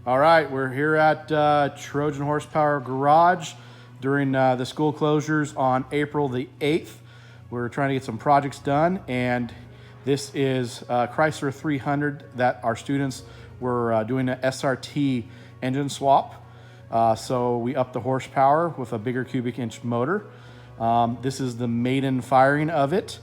All right, we're here at Trojan Horsepower Garage during the school closures on April the 8th. We're trying to get some projects done, and this is Chrysler 300 that our students were doing an SRT engine swap. So we upped the horsepower with a bigger cubic inch motor. This is the maiden firing of it.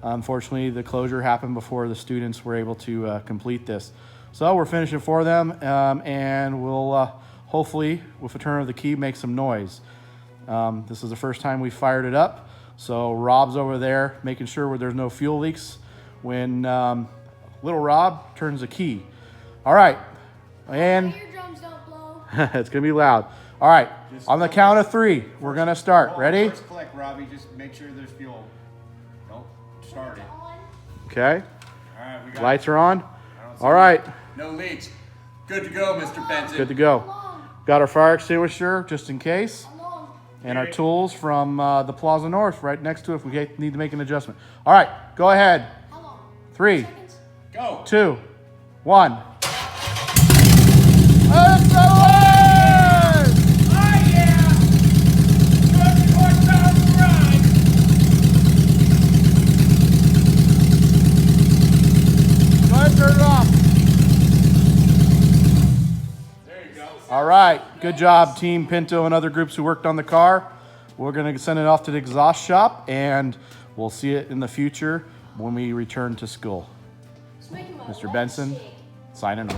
Unfortunately, the closure happened before the students were able to complete this. So we're finishing for them, and we'll hopefully, with a turn of the key, make some noise. This is the first time we fired it up. So Rob's over there making sure there's no fuel leaks when little Rob turns the key. All right, and your drums don't blow. it's gonna be loud. All right, on the count of 3, we're gonna start. Ready? First click, Robbie. Just make sure there's fuel. Don't start it. Okay. All right, we got Lights are on. see All right. no leaks. Good to go, Mr. Benson. Good to go. Got our fire extinguisher just in case, and our Okay. tools from the Plaza North right next to it if we need to make an adjustment. All right, go ahead. How long? 3, Seconds? Go. 2, 1. Oh, yeah. Trojan Horsepower Garage. Go ahead and turn it off. There you go. All right, good job, Team Pinto and other groups who worked on the car. We're gonna send it off to the exhaust shop, and we'll see it in the future when we return to school. It's making my Mr. legs Benson, shake. signing off.